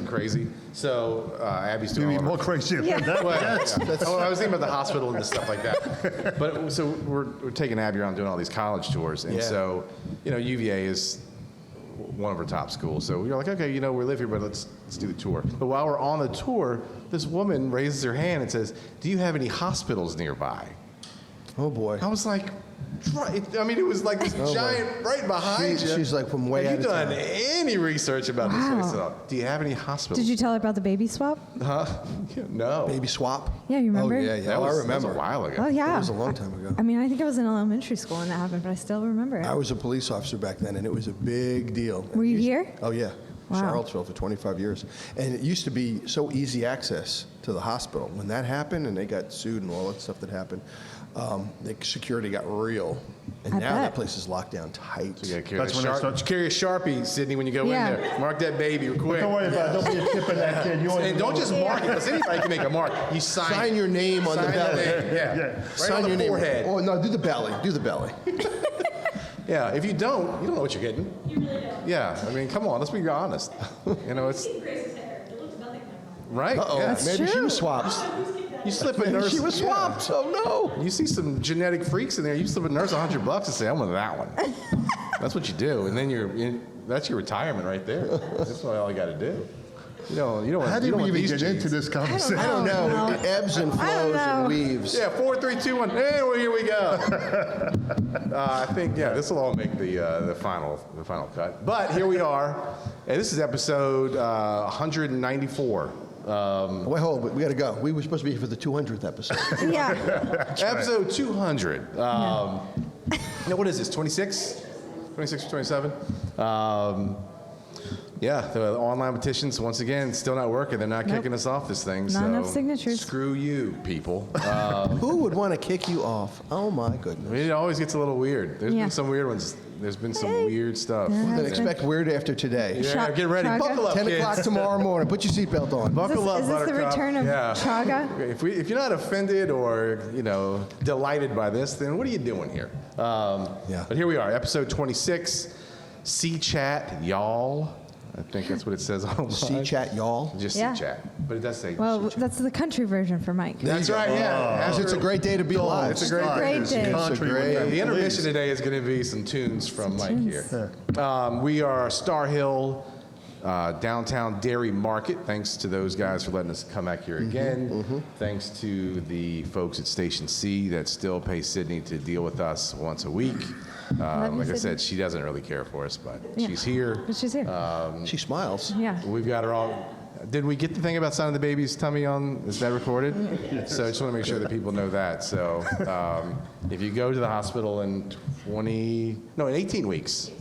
crazy. So Abby's doing You all mean of more crazy than that? Well, yeah. I was thinking about the hospital and stuff like that. But so we're taking Abby around doing all these college tours, and so UVA is one of our top schools. So we were like, okay, we live here, but let's do the tour. But while we're on the tour, this woman raises her hand and says, "Do you have any hospitals nearby?" Oh boy. I was like, right. I mean, it was like this giant right behind you. She's like from way Have out you of done town. any research about this place at all? Do you have any hospitals? Did you tell her about the baby swap? Huh? No. Baby swap? Yeah, you remember? Oh, yeah. That I was remember. a while ago. Oh, yeah. It was a long time ago. I mean, I think I was in elementary school when that happened, but I still remember it. I was a police officer back then, and it was a big deal. Were you here? Oh, yeah. Wow. Charlottesville for 25 years. And it used to be so easy access to the hospital. When that happened, and they got sued and all that stuff that happened, the security got real. And I now bet. that place is locked down tight. You gotta carry, That's when it starts- carry a Sharpie, Sydney, when you go Yeah. in there. Mark that baby quick. Don't worry about it. Don't be a chip in that kid. You And don't just mark it, because anybody can make a mark. You Sign your name on the sign your belly. name, yeah. Yeah. Right Sign on the your name. forehead. Oh, no, do the belly. Do the belly. Yeah, if you don't know what you're getting. You really don't. Yeah, I mean, come on, let's be honest. It's See Grace's hair. It looks nothing like mine. right. Uh-oh. Yeah. Maybe she true. was swapped. You slip a nurse. She was yeah. swapped. Oh, no. You see some genetic freaks in there. You slip a nurse $100 and say, "I want that one." That's what you do, and then that's your retirement right there. That's all you got to do. You don't. How you did don't we want even these get genes. into this conversation? I don't know. No. It ebbs and I don't flows and know. weaves. Yeah, 4, 3, 2, 1. Hey, well, here we go. I think this will all make the final cut. But here we are, and this is episode 194. Wait, hold on. We got to go. We were supposed to be here for the 200th episode. Yeah. Episode 200. Now, what is this? 26? 26 or 27? Yeah, the online petitions, once again, still not working. They're not kicking us off this thing. Not enough signatures. Screw you, people. Who would want to kick you off? Oh, my goodness. It always gets a little weird. There's Yeah. been some weird ones. There's been some weird stuff. Yeah. Then expect weird after today. Yeah, get ready. Chaga? Buckle up, 10 kids. o'clock tomorrow morning. Put your seatbelt on. Buckle up, Is this the Buttercup. return of Yeah. Chaga? If you're not offended or delighted by this, then what are you doing here? Yeah. But here we are, episode 26. C-chat, y'all. I think that's what it says online. C-chat, y'all. Just Yeah. C-chat, but it does say Well, C-chat. that's the country version for Mike. That's right, yeah. Because it's a great day to be alive. It's a great Great day. It's a Country great- with them. The intermission today is going to be some tunes from Mike tunes. here. We are Star Hill, downtown Dairy Market. Thanks to those guys for letting us come back here again. Thanks to the folks at Station C that still pay Sydney to deal with us once a week. Love you, Like I Sydney. said, she doesn't really care for us, but Yeah. she's here. But she's here. She smiles. Yeah. We've got her all. Did we get the thing about signing the baby's tummy on? Is that recorded? So I just want to make sure that people know that. So if you go to the hospital in 18 weeks,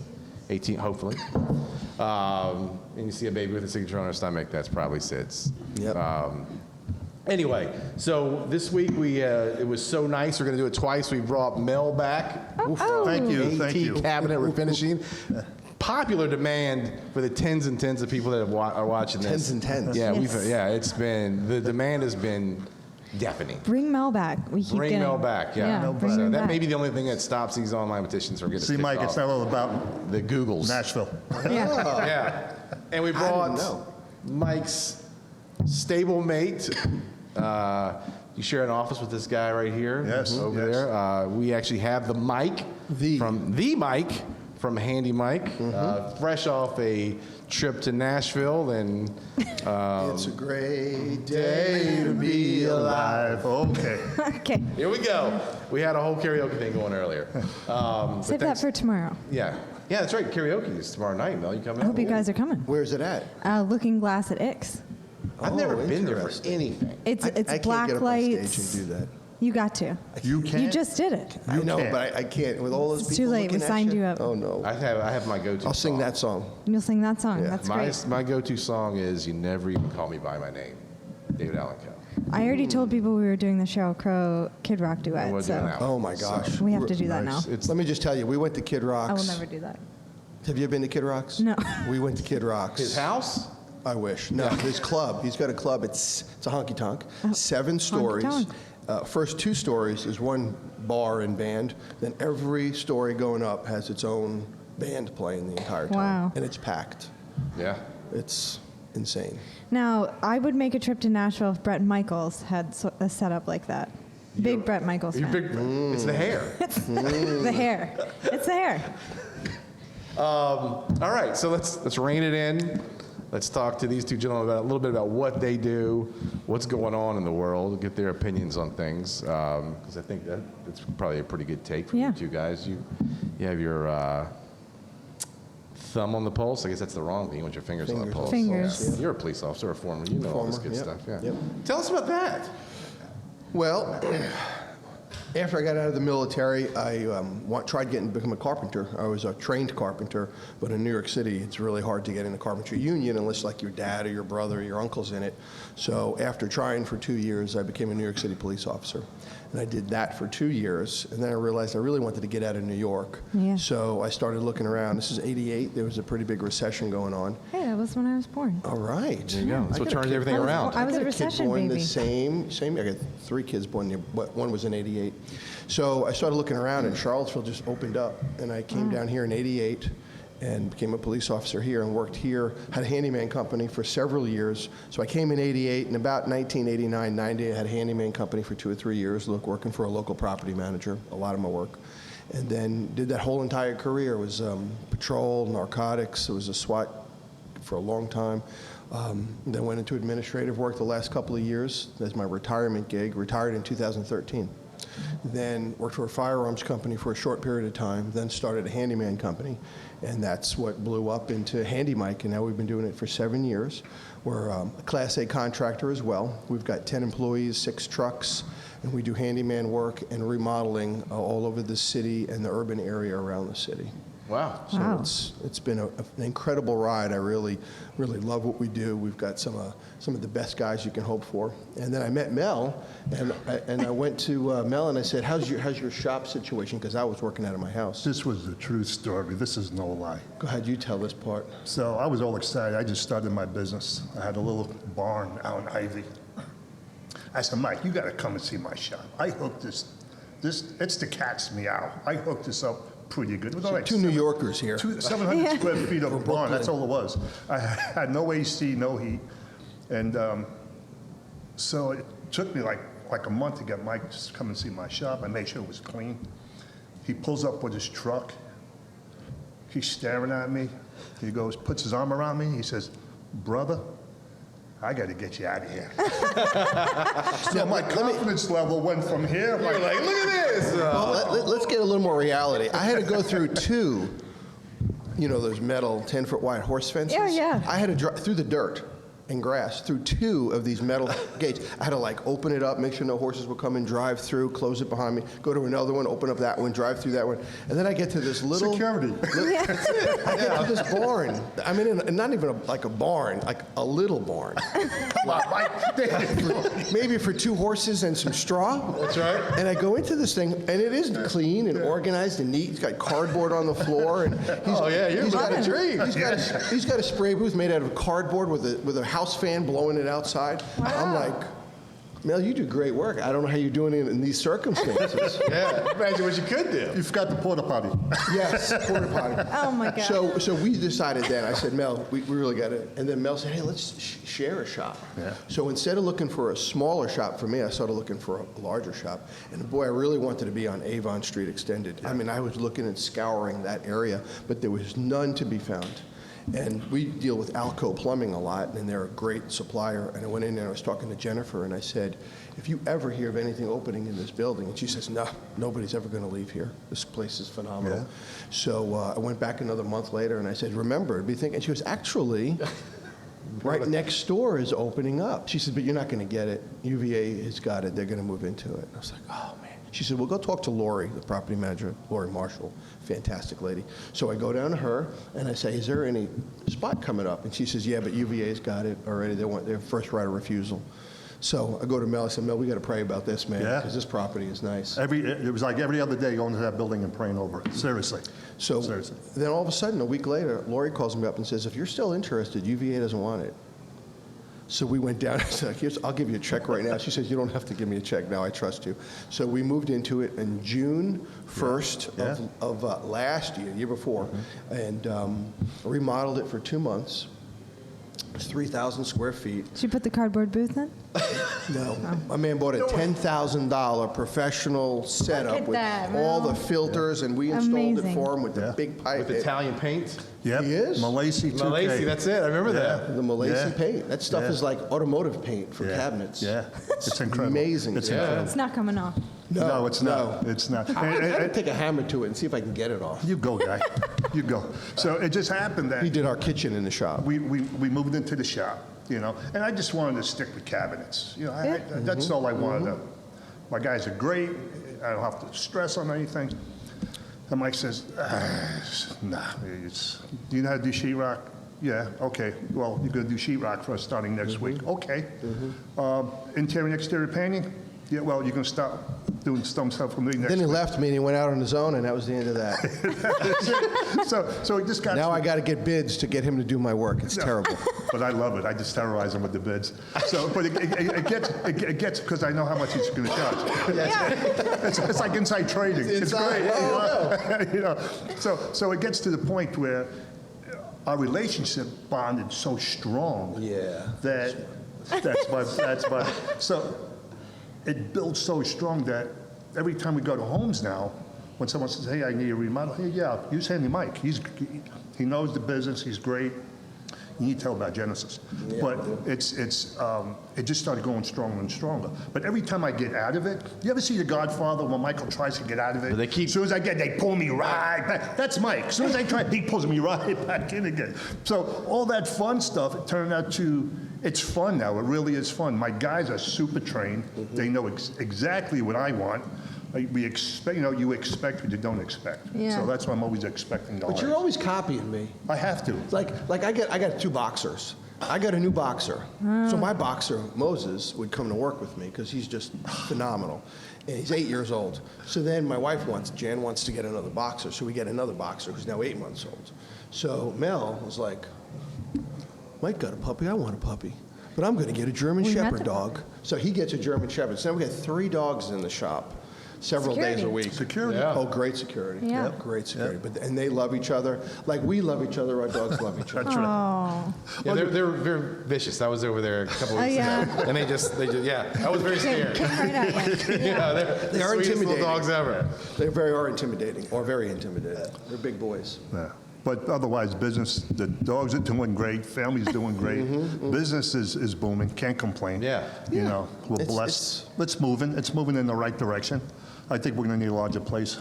18 hopefully, and you see a baby with a signature on her stomach, that's probably Sid's. Yep. Anyway, so this week it was so nice. We're going to do it twice. We brought Mel back. Oh. Thank you. Thank AT you. cabinet refinishing. Popular demand for the tens and tens of people that are watching this. Tens and tens. Yeah, Yes. the demand has been deafening. Bring Mel back. We keep Bring getting, Mel back, yeah. bring So him that back. may be the only thing that stops these online petitions from getting See, kicked Mike, off. it's not all about The Googles. Nashville. Yeah. Yeah. And we didn't brought know. Mike's stablemate. You share an office with this guy right here. Yes, Over yes. there. We actually have the Mike from HandyMike, fresh off a trip to Nashville, and It's a great day to be alive. Okay. Okay. here we go. We had a whole karaoke thing going earlier. Save that for tomorrow. Yeah, that's right. Karaoke is tomorrow night. Mel, you coming? I hope you guys are coming. Where's it at? Looking Glass at Ix. I've never been there for interesting. anything. It's I it's can't black get up lights. on stage and do that. You got to. You can't. You just did it. I know, can't. but I can't. With all those It's people too late. We looking at signed you up. Oh, no. I have my go-to. I'll sing song. that song. You'll sing that song. Yeah. That's great. My go-to song is "You Never Even Call Me by My Name," David Allen Coe. I already told people we were doing the Sheryl Crow Kid Rock duet, We're doing so that one. Oh, my gosh. we have to do that now. It's Let me just tell you, we went to Kid Rock's. I will never do that. Have you ever been to Kid Rock's? No. We went to Kid Rock's. his house. I wish. No, his club. He's got a club. It's a honky-tonk. 7 stories. honky-tonk. First 2 stories is one bar and band. Then every story going up has its own band playing the entire time. Wow. And it's packed. Yeah. It's insane. Now, I would make a trip to Nashville if Brett Michaels had a setup like that. Big Brett Michaels You fan. big, it's the hair. The hair. It's the hair. All right, so let's rein it in. Let's talk to these two gentlemen about a little bit about what they do, what's going on in the world, get their opinions on things. Because I think that's probably a pretty good take from Yeah. you two guys. You have your thumb on the pulse. I guess that's the wrong thing. You want your fingers on the pulse. Fingers. Yeah. You're a police officer, a former. You know all this Former, good yep, stuff. Yeah. yep. Tell us about that. Well, after I got out of the military, I tried to become a carpenter. I was a trained carpenter, but in New York City, it's really hard to get in the carpentry union unless like your dad or your brother or your uncle's in it. So after trying for 2 years, I became a New York City police officer. And I did that for 2 years, and then I realized I really wanted to get out of New York. Yeah. So I started looking around. This is '88. There was a pretty big recession going on. Hey, that was when I was born. All right. There you go. That's I what got a turns kid- everything around. I was a got recession kid born baby. the same. I got 3 kids born. One was in '88. So I started looking around, and Charlottesville just opened up, and I came down here in '88 and became a police officer here and worked here. Had a handyman company for several years. So I came in '88, and about 1989, 90, I had a handyman company for 2 or 3 years, working for a local property manager, a lot of my work. And then did that whole entire career. It was patrol, narcotics. It was a SWAT for a long time. Then went into administrative work the last couple of years as my retirement gig. Retired in 2013. Then worked for a firearms company for a short period of time. Then started a handyman company, and that's what blew up into HandyMike. And now we've been doing it for 7 years. We're a Class A contractor as well. We've got 10 employees, 6 trucks, and we do handyman work and remodeling all over the city and the urban area around the city. Wow. So Wow. it's been an incredible ride. I really love what we do. We've got some of the best guys you can hope for. And then I met Mel, and I went to Mel and I said, "How's your shop situation?" Because I was working out of my house. This was the true story. This is no lie. Go ahead, you tell this part. So I was all excited. I just started my business. I had a little barn out in Ivy. I said, Mike, you got to come and see my shop. I hooked this, it's the cat's meow. I hooked this up pretty good. It was all like 2 New Yorkers here. 700 square feet of a barn, that's all it was. I had no AC, no heat. And so it took me like a month to get Mike to come and see my shop. I made sure it was clean. He pulls up with his truck. He's staring at me. He goes, puts his arm around me. He says, brother, I got to get you out of here. So my confidence level went from here. You're like, look at this. Well, let's get a little more reality. I had to go through 2, those metal 10-foot wide horse fences. Yeah. I had to drive through the dirt and grass through 2 of these metal gates. I had to open it up, make sure no horses would come and drive through, close it behind me, go to another one, open up that one, drive through that one, and then I get to this little Security. I get to this barn. I'm in not even a barn, like a little barn. Maybe for 2 horses and some straw. That's right. And I go into this thing, and it is clean and organized and neat. It's got cardboard on the floor, and you're he's got living a dream. He's got a spray booth made out of cardboard with a house fan blowing it outside. I'm like, Mel, you do great work. I don't know how you're doing it in these circumstances. Yeah. Imagine what you could do. You forgot the porta potty. Yes, porta potty. Oh my God. So we decided then, I said, Mel, we really got it. And then Mel said, hey, let's share a shop. Yeah. So instead of looking for a smaller shop for me, I started looking for a larger shop. And boy, I really wanted to be on Avon Street Extended. I mean, I was looking and scouring that area, but there was none to be found. And we deal with Alco Plumbing a lot, and they're a great supplier. And I went in there and I was talking to Jennifer, and I said, if you ever hear of anything opening in this building, and she says, no, nobody's ever going to leave here. This place is phenomenal. Yeah. So I went back another month later, and I said, remember, be thinking. And she goes, actually, right next door is opening up. She said, but you're not going to get it. UVA has got it. They're going to move into it. And I was like, oh, man. She said, well, go talk to Lori, the property manager, Lori Marshall, fantastic lady. So I go down to her, and I say, is there any spot coming up? And she says, yeah, but UVA's got it already. They want their first right of refusal. So I go to Mel, I said, Mel, we got to pray about this, man, Yeah. because this property is nice. It was like every other day going to that building and praying over it. Seriously. So Seriously. then all of a sudden, a week later, Lori calls me up and says, if you're still interested, UVA doesn't want it. So we went down and said, I'll give you a check right now. She says, you don't have to give me a check now, I trust you. So we moved into it in June 1st of last year, year before, and remodeled it for 2 months. It's 3,000 square feet. Did you put the cardboard booth in? No, my man bought a $10,000 professional setup at with that, all Mel. the filters, and we installed Amazing. it for him with the Yeah. big pipe. With Italian paint? Yep. He is? Malaysia 2K. Malaysia, that's it. I remember that. The Malaysian Yeah. paint. That stuff Yeah. is like automotive paint for Yeah. cabinets. Yeah, it's incredible. amazing. It's Yeah. incredible. It's not coming off. No, it's not. no. It's not. I gotta take a hammer to it and see if I can get it off. You go, guy. You go. So it just happened that He did our kitchen in the shop. we moved into the shop, you know, and I just wanted to stick with cabinets. You know, that's all I wanted to. My guys are great. I don't have to stress on anything. And Mike says, nah, do you know how to do sheetrock? Yeah, okay. Well, you're going to do sheetrock for us starting next week. Okay. Interior and exterior painting? Yeah, well, you're going to start doing some stuff for me next Then he week. left me and he went out on his own, and that was the end of that. So he just got. Now I got to get bids to get him to do my work. It's terrible. But I love it. I just terrorize him with the bids. So, but it gets because I know how much he's going to charge. It's like inside trading. It's inside. great. Oh, You know, so it gets to the point where our relationship bonded so strong. Yeah. That's my. So it builds so strong that every time we go to homes now, when someone says, "Hey, I need a remodel," hey, yeah, use HandyMike. He knows the business. He's great. You need to tell about Genesis. Yeah. But it just started going stronger and stronger. But every time I get out of it, you ever see The Godfather when Michael tries to get out of it? But they keep- As soon as they pull me right back. That's Mike. As soon as I try, he pulls me right back in again. So all that fun stuff, it turned out to, it's fun now. It really is fun. My guys are super trained. They know exactly what I want. We expect, you expect what you don't expect. Yeah. So that's why I'm always expecting the But you're highest. always copying me. I have to. Like I got two boxers. I got a new boxer. So my boxer, Moses, would come to work with me because he's just phenomenal. And he's 8 years old. So then my wife Jan wants to get another boxer. So we get another boxer who's now 8 months old. So Mel was like, Mike got a puppy, I want a puppy. But I'm going to get a German We met Shepherd the- dog. So he gets a German Shepherd. So now we got 3 dogs in the shop. Several days a Security. week. Security. Yeah. Oh, great security. Yeah. Yep, great security. But and they love each other like we love each other. Our dogs love each other. That's right. Oh. Yeah, they're very vicious. I was over there a couple weeks yeah. ago, and they just, yeah, I was very Came scared. right at you. Yeah, they're They the are sweetest little intimidating. dogs ever. They are intimidating, or very intimidating. They're big boys. Yeah. But otherwise, business, the dogs are doing great, family's doing great. Business is booming, can't complain. Yeah. You know, we're It's- blessed. It's moving in the right direction. I think we're going to need a larger place.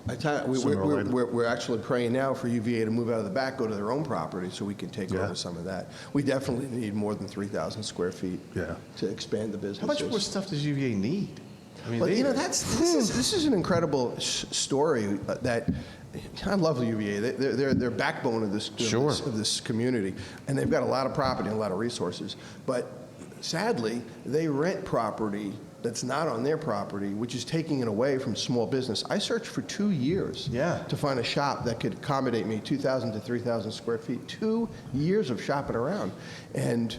I tell you, Sooner or later. we're actually praying now for UVA to move out of the back, go to their own property, so we can take Yeah. over some of that. We definitely need more than 3,000 square feet Yeah. to expand the business. How much more stuff does UVA need? I mean, But they, this is an incredible story that I love the UVA. They're backbone of this Sure. of this community, and they've got a lot of property and a lot of resources. But sadly, they rent property that's not on their property, which is taking it away from small business. I searched for 2 years Yeah. to find a shop that could accommodate me 2,000 to 3,000 square feet. 2 years of shopping around, and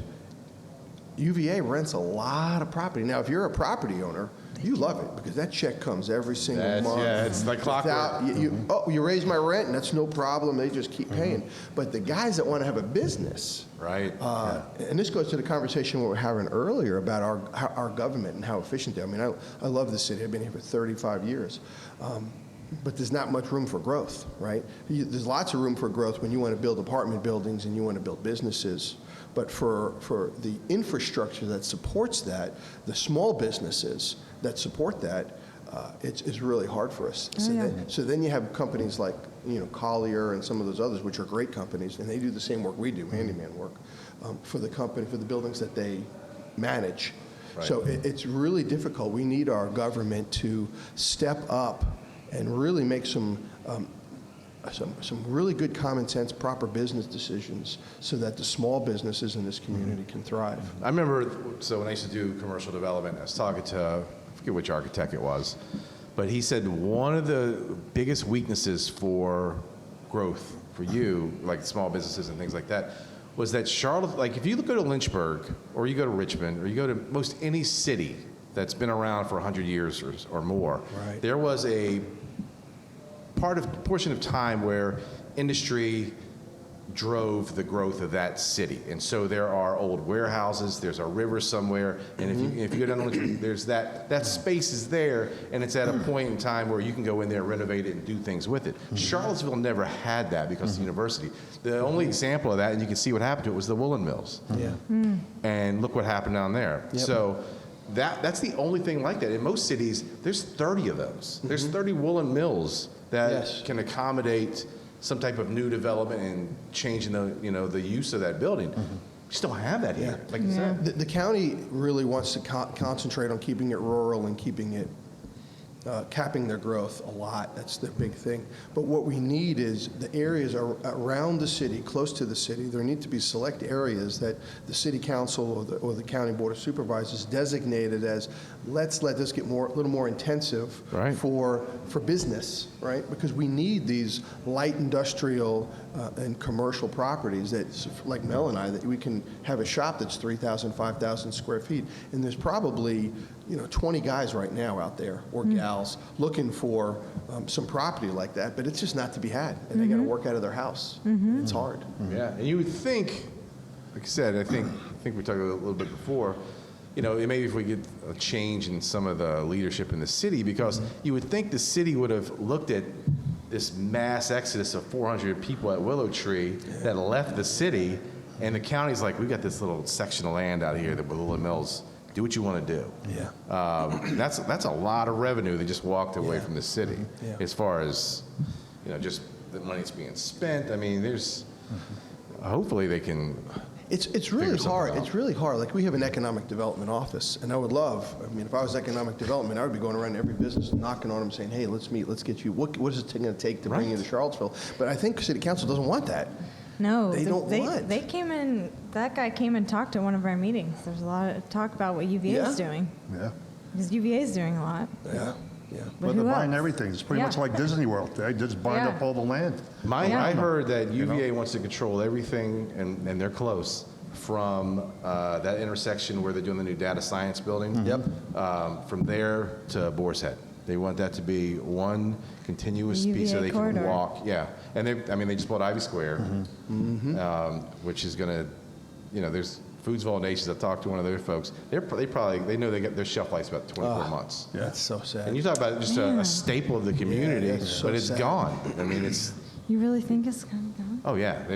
UVA rents a lot of property. Now, if you're a property owner, you love it because that check comes every single That's- month. yeah, it's like clockwork. You raise my rent, and that's no problem. They just keep paying. But the guys that want to have a business, right. and this goes to the conversation we were having earlier about our government and how efficient they are. I mean, I love the city. I've been here for 35 years. But there's not much room for growth, right? There's lots of room for growth when you want to build apartment buildings and you want to build businesses. But for the infrastructure that supports that, the small businesses that support that, it's really hard for us. So then you have companies like Collier and some of those others, which are great companies, and they do the same work we do, handyman work, for the buildings that they manage. Right. So it's really difficult. We need our government to step up and really make some really good common sense, proper business decisions so that the small businesses in this community can thrive. I remember, so when I used to do commercial development, I was talking to, I forget which architect it was, but he said one of the biggest weaknesses for growth for you, like small businesses and things like that, was that Charlotte, like if you go to Lynchburg or you go to Richmond or you go to most any city that's been around for 100 years or more, Right. there was a portion of time where industry drove the growth of that city. And so there are old warehouses, there's a river somewhere, and if you go down, there's that space is there, and it's at a point in time where you can go in there, renovate it, and do things with it. Charlottesville never had that because of the university. The only example of that, and you can see what happened to it, was the woolen mills. Yeah. And look what happened down there. Yep. So that's the only thing like that. In most cities, there's 30 of those. There's 30 woolen mills that Yes. can accommodate some type of new development and changing the use of that building. We just don't have that here, like you said. The county really wants to concentrate on keeping it rural and keeping it, capping their growth a lot. That's the big thing. But what we need is the areas around the city, close to the city, there need to be select areas that the city council or the county board of supervisors designated as, let's let this get a little more intensive Right. for business, right? Because we need these light industrial and commercial properties that, like Mel and I, that we can have a shop that's 3,000, 5,000 square feet. And there's probably 20 guys right now out there, or gals, looking for some property like that, but it's just not to be had, and they got to work out of their house. It's hard. Yeah, and you would think, like I said, I think we talked a little bit before, maybe if we get a change in some of the leadership in the city, because you would think the city would have looked at this mass exodus of 400 people at Willow Tree that left the city, and the county's like, we got this little section of land out here that Willow Mills. Do what you want to do. Yeah. That's a lot of revenue that just walked away from the city. Yeah. As far as just the money that's being spent. I mean, there's hopefully they can. It's really Figure something hard. out. It's really hard. Like, we have an economic development office, and I would love, if I was economic development, I would be going around to every business, knocking on them, saying, hey, let's meet, let's get you, what is it going to take to bring you to Charlottesville? But I think city council doesn't want that. No, They don't want. They came in. That guy came and talked at one of our meetings. There's a lot of talk about what UVA is Yeah? doing. Yeah. Because UVA is doing a lot. Yeah, yeah. But who they're buying else? everything. It's pretty Yeah. much like Disney World. They just bind Yeah. up all the land. I heard that UVA know? wants to control everything, and they're close, from that intersection where they're doing the new data science building. Yep. From there to Boar's Head. They want that to be one continuous The piece so UVA they corridor. can walk. Yeah, and they just bought Ivy Square, which is going to, there's Foodsville Nations. I talked to one of their folks. They know they got their shelf life's about 24 months. Yeah. That's so sad. And you talk about just a staple of the community, Yeah, that's so but it's sad. gone. I mean, it's. You really think it's going to go? Oh yeah,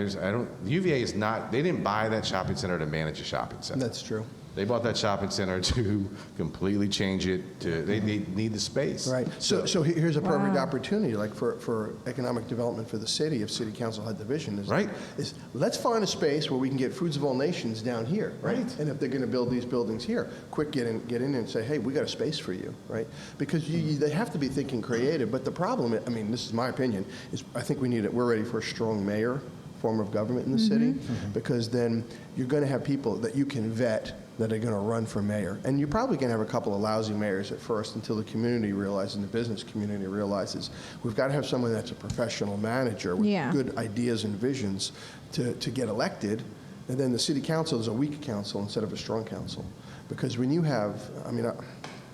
UVA is not, they didn't buy that shopping center to manage a shopping center. That's true. They bought that shopping center to completely change it they need the space. Right. So here's a perfect Wow. opportunity, like for economic development for the city, if city council had the vision, Right. is let's find a space where we can get Foods of All Nations down here, right? Right. And if they're going to build these buildings here, quick get in there and say, hey, we got a space for you, right? Because they have to be thinking creative. But the problem, I mean, this is my opinion, is I think we're ready for a strong mayor form of government in the city, because then you're going to have people that you can vet that are going to run for mayor. And you're probably going to have a couple of lousy mayors at first until the community realizes, and the business community realizes, we've got to have someone that's a professional manager with Yeah. good ideas and visions to get elected. And then the city council is a weak council instead of a strong council. Because when you have,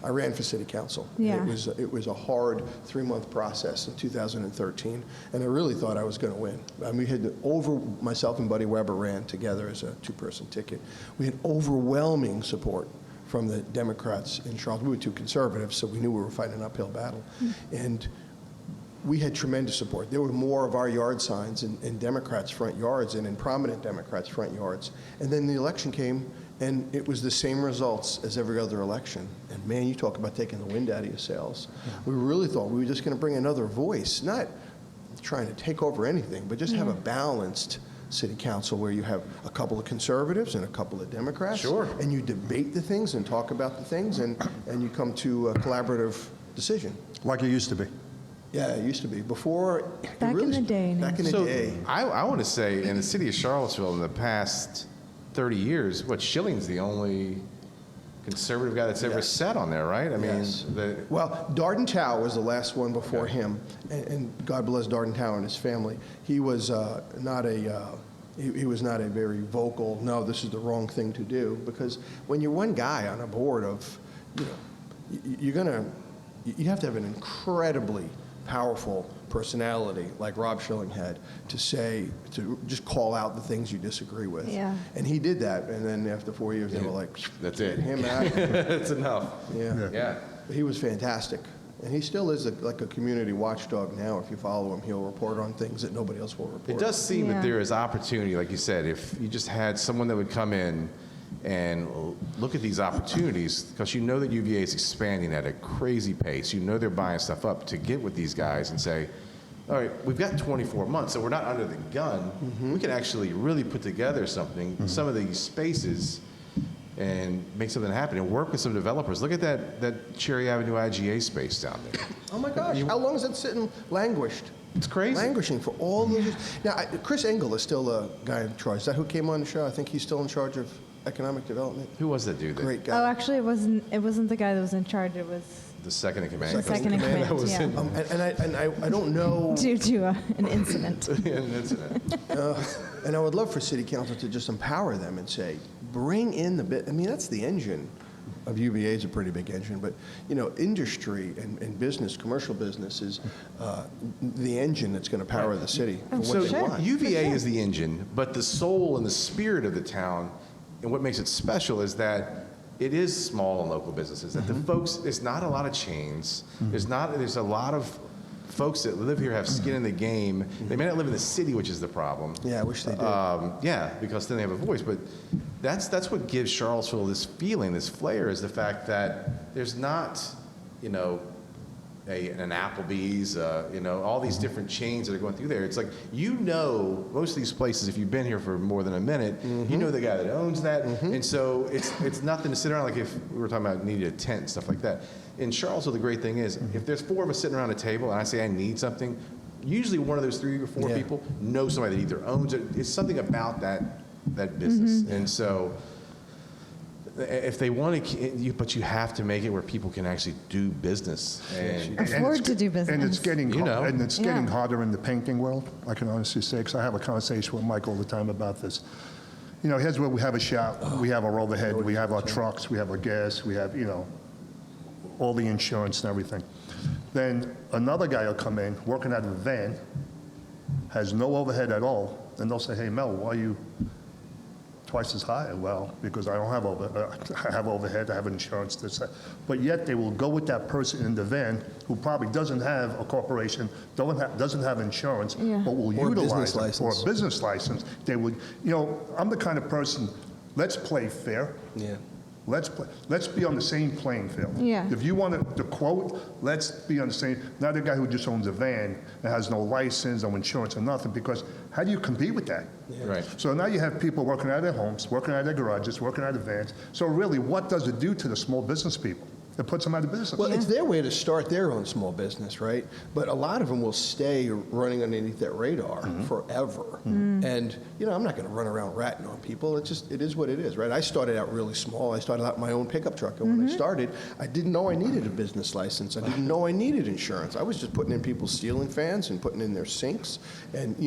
I ran for city council. Yeah. It was a hard 3-month process in 2013, and I really thought I was going to win. We had myself and Buddy Weber ran together as a 2-person ticket. We had overwhelming support from the Democrats in Charlottesville. We were too conservative, so we knew we were fighting an uphill battle. And we had tremendous support. There were more of our yard signs in Democrats' front yards and in prominent Democrats' front yards. And then the election came, and it was the same results as every other election. And man, you talk about taking the wind out of your sails. We really thought we were just going to bring another voice, not trying to take over anything, but just have a balanced city council where you have a couple of conservatives and a couple of Democrats. Sure. And you debate the things and talk about the things, and you come to a collaborative decision. Like it used to be. Yeah, it used to be. Before, Back in the day, no. Back in the So day. I want to say in the city of Charlottesville in the past 30 years, Schilling's the only conservative guy that's ever Yes. sat on there, right? I mean, Yes. Well, Darden Tow was the last one before him, and God bless Darden Tow and his family. He was not a he was not a very vocal, no, this is the wrong thing to do, because when you're one guy on a board of, you have to have an incredibly powerful personality like Rob Schilling had to just call out the things you disagree with. Yeah. And he did that, and then after 4 years, they were like, That's "Get it. him out." That's enough. Yeah. Yeah. But he was fantastic. And he still is like a community watchdog now. If you follow him, he'll report on things that nobody else will report. It does seem Yeah. that there is opportunity, like you said, if you just had someone that would come in and look at these opportunities, because you know that UVA is expanding at a crazy pace. You know they're buying stuff up to get with these guys and say, all right, we've got 24 months, so we're not under the gun. We can actually really put together something, some of these spaces, and make something happen and work with some developers. Look at that Cherry Avenue IGA space down there. Oh my gosh, how long is that sitting languished? It's crazy. Languishing for all those years. Now, Chris Engel is still a guy in charge. Is that who came on the show? I think he's still in charge of economic development. Who was that dude? Great Oh, guy. actually, it wasn't the guy that was in charge. It was The second in command. the second in command. That was Yeah. in I don't know, Due to an incident. an incident. and I would love for city council to just empower them and say, bring in the bit. I mean, that's the engine of UVA is a pretty big engine, but industry and business, commercial business is the engine that's going to power the city for So what they want. UVA is the engine, but the soul and the spirit of the town, and what makes it special is that it is small and local businesses. That the folks, it's not a lot of chains. There's a lot of folks that live here have skin in the game. They may not live in the city, which is the problem. Yeah, I wish they did. Yeah, because then they have a voice. But that's what gives Charlottesville this feeling, this flair, is the fact that there's not, an Applebee's, all these different chains that are going through there. It's like, most of these places, if you've been here for more than a minute, you know the guy that owns that. And so it's nothing to sit around, like if we were talking about needing a tent and stuff like that. In Charlottesville, the great thing is, if there's 4 of us sitting around a table and I say I need something, usually one of those 3 or 4 Yeah. people knows somebody that either owns it. It's something about that business. And so if they want to, but you have to make it where people can actually do business. And Afford to do business. And it's getting Yeah. harder in the painting world, I can honestly say, because I have a conversation with Mike all the time about this. Here's where we have a shop, we have our overhead, we have our trucks, we have our gas, we have, all the insurance and everything. Then another guy will come in, working out of a van, has no overhead at all, and they'll say, hey, Mel, why are you twice as high? Well, because I don't have I have overhead, I have insurance, this, that. But yet they will go with that person in the van who probably doesn't have a corporation, doesn't have insurance, Yeah. but will Or a utilize business it. license. Or a business license. They would, I'm the kind of person, let's play fair. Yeah. Let's be on the same playing field. Yeah. If you want to quote, let's be on the same, not a guy who just owns a van and has no license, no insurance or nothing, because how do you compete with that? Right. So now you have people working out of their homes, working out of their garages, working out of vans. So really, what does it do to the small business people? It puts them out of business. Well, it's their way to start their own small business, right? But a lot of them will stay running underneath that radar forever. And, I'm not going to run around ratting on people. It is what it is, right? I started out really small. I started out my own pickup truck. And when I started, I didn't know I needed a business license. I didn't know I needed insurance. I was just putting in people's ceiling fans and putting in their sinks and,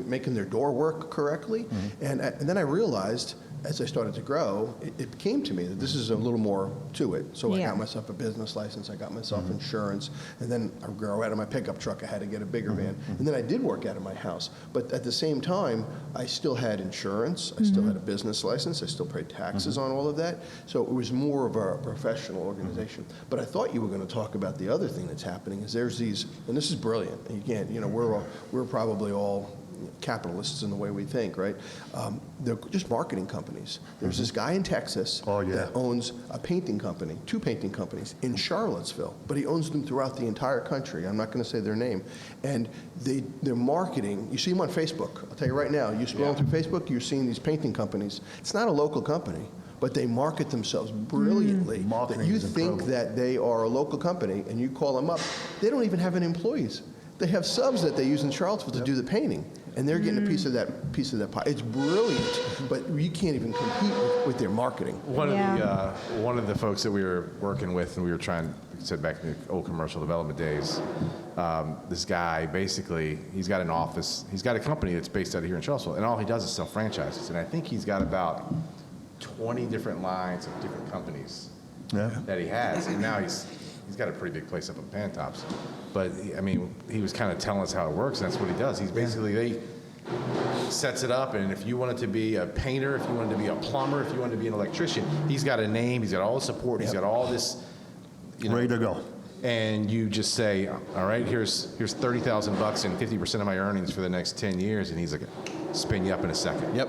making their door work correctly. And then I realized, as I started to grow, it came to me that this is a little more to it. So I Yeah. got myself a business license, I got myself insurance, and then I grew out of my pickup truck. I had to get a bigger van. And then I did work out of my house. But at the same time, I still had insurance, I still had a business license, I still paid taxes on all of that. So it was more of a professional organization. But I thought you were going to talk about the other thing that's happening is there's these, and this is brilliant, and you can't, we're probably all capitalists in the way we think, right? They're just marketing companies. There's this guy in Texas that owns a painting company, 2 painting companies in Charlottesville, but he owns them throughout the entire country. I'm not going to say their name. And they're marketing. You see them on Facebook. I'll tell you right now, you scroll through Facebook, you're seeing these painting companies. It's not a local company, but they market themselves brilliantly. That Marketing you is think incredible. that they are a local company, and you call them up. They don't even have any employees. They have subs that they use in Charlottesville to do the painting, and they're getting a piece of that pie. It's brilliant, but you can't even compete with their marketing. One Yeah. of the folks that we were working with, and we were trying, like I said, back in the old commercial development days, this guy basically, he's got an office, he's got a company that's based out of here in Charlottesville, and all he does is sell franchises. And I think he's got about 20 different lines of different companies that he has. And now he's he's got a pretty big place up in Pantops. But, I mean, he was kind of telling us how it works, and that's what he does. He's basically, they sets it up, and if you wanted to be a painter, if you wanted to be a plumber, if you wanted to be an electrician, he's got a name, he's got all the support, he's got all this, you know. Ready to go. And you just say, all right, here's $30,000 and 50% of my earnings for the next 10 years, and he's like, spin you up in a second. Yep.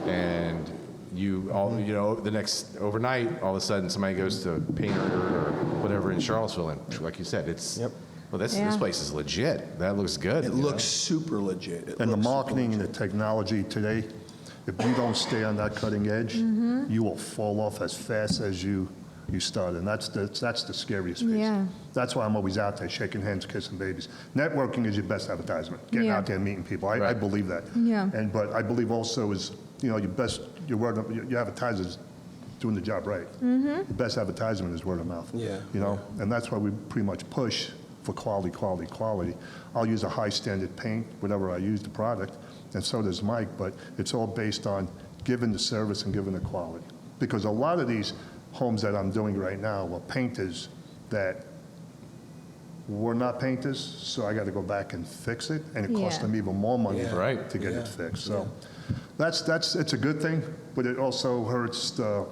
And the next overnight, all of a sudden somebody goes to painter or whatever in Charlottesville, and like you said, it's Yep. well, this Yeah. place is legit. That looks good. It you looks know? super legit. It And the looks super marketing and legit. the technology today, if you don't stay on that cutting edge, you will fall off as fast as you start. And that's the scariest piece. Yeah. That's why I'm always out there shaking hands, kissing babies. Networking is your best advertisement. Getting Yeah. out there and meeting people. I Right. believe that. Yeah. But I believe also is, your advertisers doing the job right. The best advertisement is word of mouth. Yeah. And that's why we pretty much push for quality. I'll use a high standard paint, whatever I use the product, and so does Mike, but it's all based on giving the service and giving the quality. Because a lot of these homes that I'm doing right now were painters that were not painters, so I got to go back and fix it, and it costs Yeah. them even more money Yeah. Right. to get Yeah. it fixed. So it's a good thing, but it also hurts the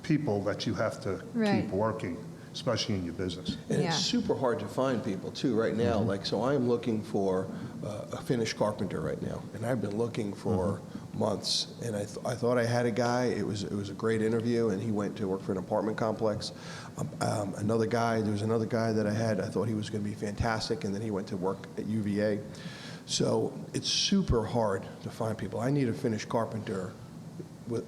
people that you have to Right. keep working, especially in your business. And Yeah. it's super hard to find people too right now. Mm-hmm. Like, so I am looking for a finished carpenter right now, and I've been looking for months. And I thought I had a guy. It was a great interview, and he went to work for an apartment complex. Another guy, there was another guy that I had. I thought he was going to be fantastic, and then he went to work at UVA. So it's super hard to find people. I need a finished carpenter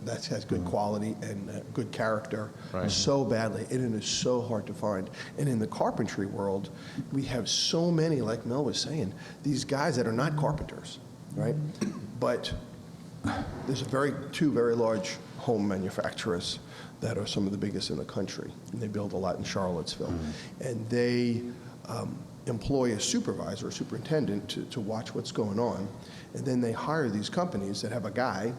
that has good quality and good character Right. so badly, and it is so hard to find. And in the carpentry world, we have so many, like Mel was saying, these guys that are not carpenters, right? But there's two very large home manufacturers that are some of the biggest in the country, and they build a lot in Charlottesville. And they employ a supervisor, a superintendent, to watch what's going on, and then they hire these companies that have a guy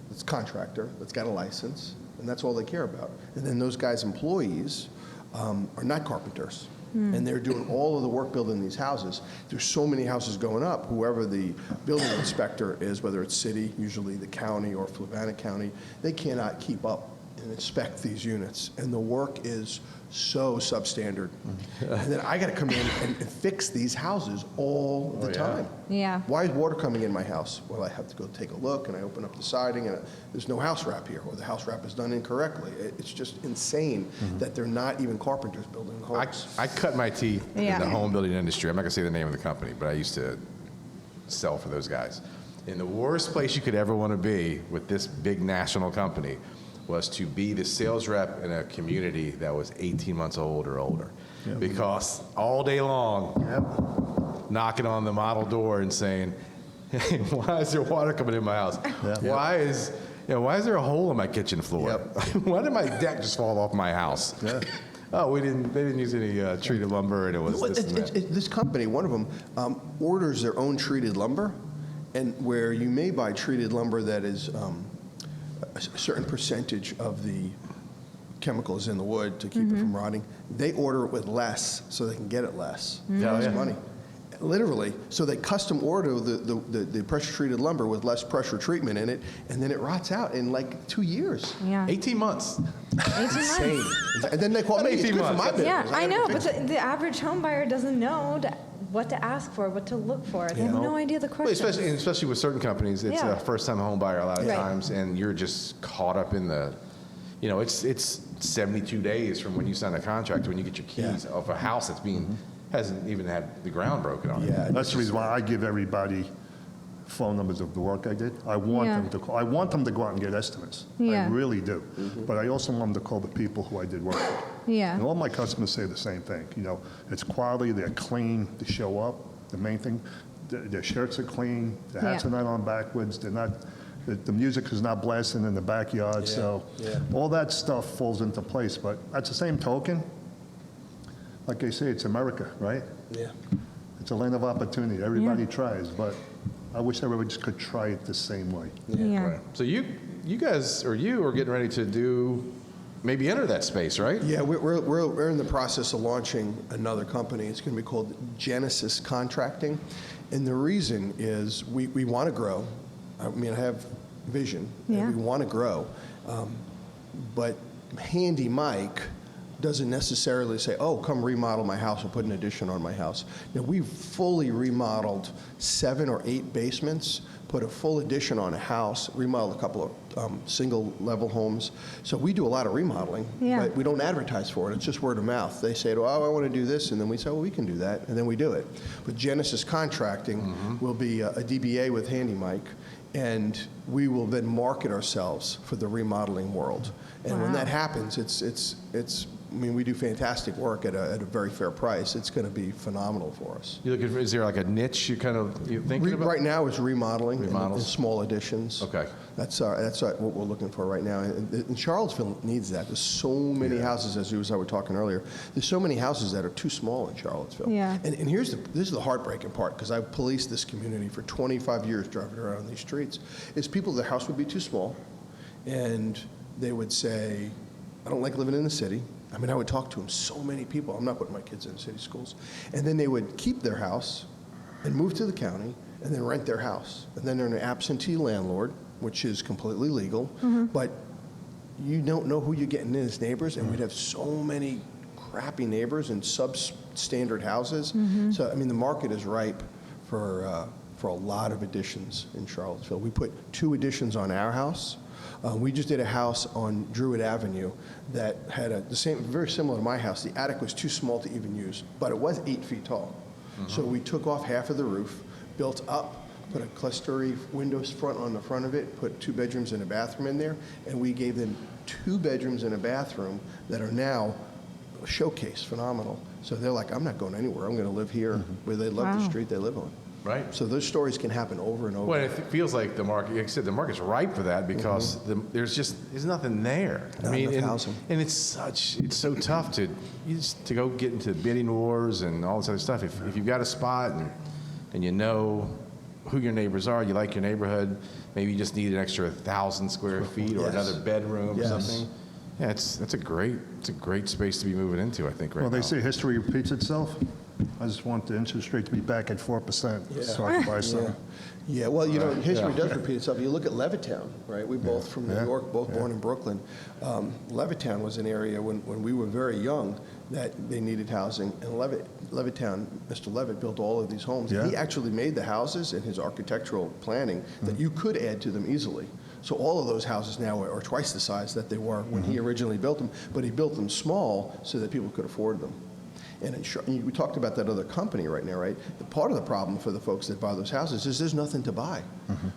that's a contractor, that's got a license, and that's all they care about. And then those guys' employees are not carpenters, and they're doing all of the work building these houses. There's so many houses going up, whoever the building inspector is, whether it's city, usually the county or Fluvanna County, they cannot keep up and inspect these units, and the work is so substandard. And then I got to come in and fix these houses all the yeah. time. Yeah. Why is water coming in my house? Well, I have to go take a look, and I open up the siding, and there's no house wrap here, or the house wrap is done incorrectly. It's just insane that they're not even carpenters building homes. I cut my teeth Yeah. in the home building industry. I'm not going to say the name of the company, but I used to sell for those guys. And the worst place you could ever want to be with this big national company was to be the sales rep in a community that was 18 months old or older. Because all day long, knocking on the model door and saying, hey, why is there water coming in my house? Why is there a hole in my kitchen floor? Why did my deck just fall off my house? Oh, they didn't use any treated lumber, and it was Well, this and that. this company, one of them, orders their own treated lumber, and where you may buy treated lumber that is a certain percentage of the chemicals in the wood to keep it from rotting, they order it with less so they can get it less. Less money. Literally. So they custom order the pressure-treated lumber with less pressure treatment in it, and then it rots out in like 2 years. Yeah. 18 months. 18 Insane. months. And then they call me, it's 18 good for months. my business. Yeah, I gotta know, fix but it. the average home buyer doesn't know what to ask for, what to look for. They have no idea the Well, questions. especially with certain companies, it's Yeah. a first-time home buyer a lot of Right. times, and you're just caught up in the, it's 72 days from when you sign a contract to when you get your keys of a house that's hasn't even had the ground broken on it. Yeah, That's the reason why I give everybody phone numbers of the work I did. I want Yeah. them to call. I want them to go out and get estimates. Yeah. I really do. But I also want them to call the people who I did work with. Yeah. And all my customers say the same thing. It's quality, they're clean, they show up. The main thing, their shirts are clean, their hats Yeah. are not on backwards, they're not, the music is not blasting in the backyard. So all that stuff falls into place. But at the same token, like they say, it's America, right? Yeah. It's a land of opportunity. Everybody tries, but I wish everybody just could try it the same way. Yeah. Right. So you guys, or you are getting ready to do maybe enter that space, right? Yeah, we're in the process of launching another company. It's going to be called Genesis Contracting. And the reason is we want to grow. I mean, I have vision, Yeah. and we want to grow. But HandyMike doesn't necessarily say, oh, come remodel my house or put an addition on my house. Now, we've fully remodeled 7 or 8 basements, put a full addition on a house, remodeled a couple of single-level homes. So we do a lot of remodeling, Yeah. but we don't advertise for it. It's just word of mouth. They say, oh, I want to do this, and then we say, well, we can do that, and then we do it. But Genesis Contracting will be a DBA with HandyMike, and we will then market ourselves for the remodeling world. And when Wow. that happens, I mean, we do fantastic work at a very fair price. It's going to be phenomenal for us. You looking for, is there like a niche you thinking about? Right now is remodeling and Remodels? small additions. Okay. That's what we're looking for right now. And Charlottesville needs that. There's so many houses, as you and I were talking earlier, there's so many houses that are too small in Charlottesville. Yeah. And this is the heartbreaking part, because I've policed this community for 25 years driving around these streets, is people, their house would be too small, and they would say, I don't like living in the city. I mean, I would talk to them, so many people. I'm not putting my kids in city schools. And then they would keep their house and move to the county and then rent their house. And then they're an absentee landlord, which is completely legal. But you don't know who you're getting in as neighbors. And we'd have so many crappy neighbors in substandard houses. So, I mean, the market is ripe for a lot of additions in Charlottesville. We put 2 additions on our house. We just did a house on Druid Avenue that had very similar to my house. The attic was too small to even use, but it was 8 feet tall. So we took off half of the roof, built up, put a clustery windows front on the front of it, put 2 bedrooms and a bathroom in there, and we gave them 2 bedrooms and a bathroom that are now showcase phenomenal. So they're like, I'm not going anywhere. I'm going to live here, where they love the Wow. street they live on. Right. So those stories can happen over and over. Well, it feels like the market, like I said, the market's ripe for that because there's nothing there. Not enough housing. And it's so tough to go get into bidding wars and all this other stuff. If you've got a spot and you know who your neighbors are, you like your neighborhood, maybe you just need an extra 1,000 square feet or Yes. another bedroom or Yes. something. Yeah, it's a great space to be moving into, I think, right Well, now. they say history repeats itself. I just want the interest rate to be back at 4%, so I can buy some. Yeah, well, you know, history Yeah. does repeat itself. You look at Levittown, right? We both from New Yeah. York, both born in Brooklyn. Levittown was an area when we were very young that they needed housing. And Levittown, Mr. Levitt built all of these homes. Yeah. He actually made the houses in his architectural planning that you could add to them easily. So all of those houses now are twice the size that they were when he originally built them, but he built them small so that people could afford them. And we talked about that other company right now, right? The part of the problem for the folks that buy those houses is there's nothing to buy.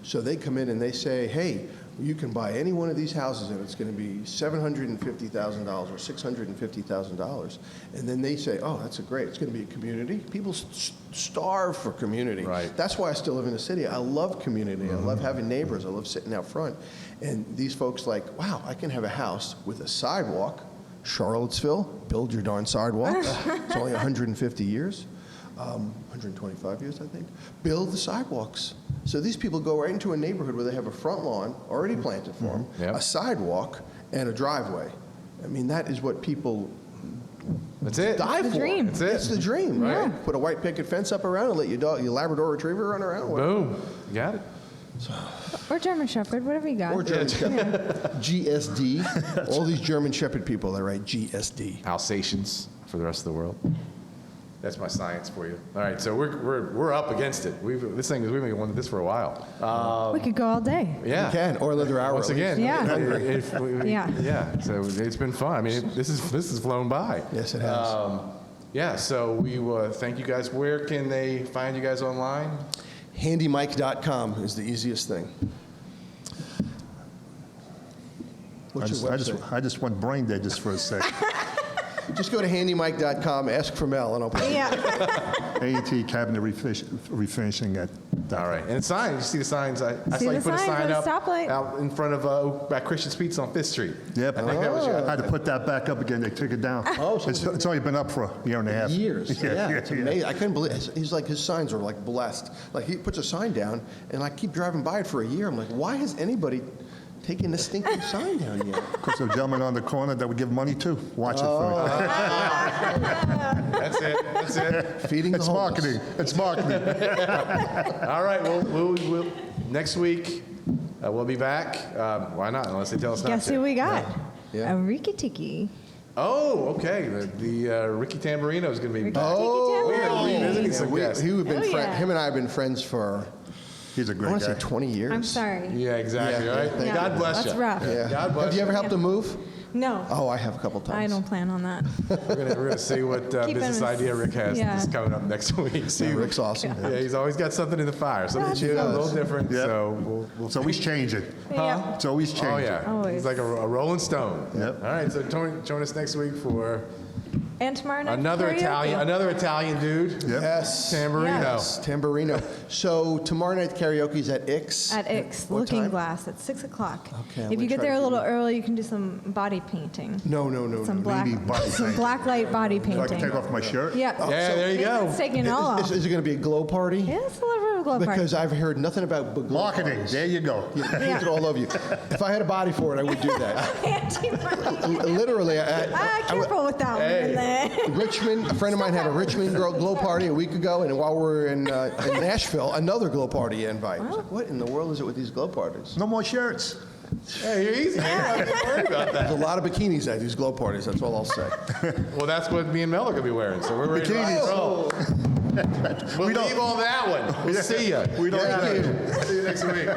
So they come in and they say, hey, you can buy any one of these houses and it's going to be $750,000 or $650,000. And then they say, oh, that's great. It's going to be a community. People starve for community. Right. That's why I still live in the city. I love community. I love having neighbors. I love sitting out front. And these folks like, wow, I can have a house with a sidewalk. Charlottesville, build your darn sidewalk. It's only 150 years, 125 years, I think. Build the sidewalks. So these people go right into a neighborhood where they have a front lawn already planted for them, Yep. a sidewalk, and a driveway. I mean, that is what people That's it. die The for. dream. That's it. It's the dream, Yeah. right? Put a white picket fence up around and let your Labrador Retriever run around. Boom. You got it. Or German Shepherd, whatever you got. Or German Shepherd. GSD. All these German Shepherd people, they write GSD. Alsatians for the rest of the world. That's my science for you. All right, so we're up against it. We've been wanting this for a while. We could go all day. Yeah. You can, or another hour. Once at least. again. Yeah. Yeah. Yeah. So it's been fun. I mean, this has flown by. Yes, it has. Yeah. So we thank you guys. Where can they find you guys online? HandyMike.com is the easiest thing. What's your website? I just went brain dead just for a second. Just go to HandyMike.com, ask for Mel, and I'll put it. Yeah. AET Cabinet Refinishing at. All right. And signs. You see the signs? I See saw you the put a signs sign at the up stoplight. out in front of at Christian's Pizza on 5th Street. Yep. I think that was I your. had to put that back up again. They took it down. Oh, so It's only been up for a year and a half. Years. Yeah, it's yeah. amazing. I couldn't believe it. He's like, his signs are like blessed. Like he puts a sign down, and I keep driving by it for a year. I'm like, why has anybody taking the stinking sign down yet? Because the gentleman on the corner that we give money to, watch it for me. That's it. That's it. Feeding the It's homeless. marketing. It's marketing. All right. We'll next week we'll be back. Why not? Unless they tell us not Guess to. who we got? Yeah. A Riki Tiki. Oh, okay. The Ricky Tamburino is going to be back. Oh, We are revisiting Yeah, some guests. we've been Oh, yeah. him and I have been friends for, He's a I great want to guy. say 20 years. I'm sorry. Yeah, exactly. Yeah, All right. yeah, God bless That's you. rough. Yeah. God bless Have you ever helped him move? No, Oh, I have a couple times. I don't plan on that. We're gonna see what Keep business him- idea Rick has yeah. that's coming up next week. See, Yeah, Rick's awesome. yeah, he's always got something in the fire. Something That's a little does. different. Yep. So we'll So he's changing. Yep. So he's changing. Oh yeah, Always. he's like a rolling stone. Yep. All right, so join us next week for And tomorrow night, another karaoke. Italian dude, Yep. Yes. Tamburino. Yes, Tamburino. So tomorrow night karaoke's at Ix. At Ix, What Looking time? Glass at 6 o'clock. Okay, I'm If gonna you get try there to a get little in. early, you can do some body painting. No. Some black, Maybe body some painting. black light body So I can painting. take off my shirt? Yep. Yeah, there you go. It's taking it all off. Is it going to be a glow party? Yeah, it's a little bit of a glow party. Because I've heard nothing about glow Marketing. parties. There you go. Paint it all over you. If I had a body for it, I would do that. Literally, Careful with that one in there. Richmond, a friend of mine had a Richmond glow party a week ago, and while we were in Nashville, another glow party invite. I was like, what in the world is it with these glow parties? No more shirts. Hey, you're easy. Man. Don't worry about that. There's a lot of bikinis at these glow parties, that's all I'll say. Well, that's what me and Mel are gonna be wearing. So we're ready to rock and roll. We'll leave all that one. We'll see you. We don't Get out of need here. See you next week.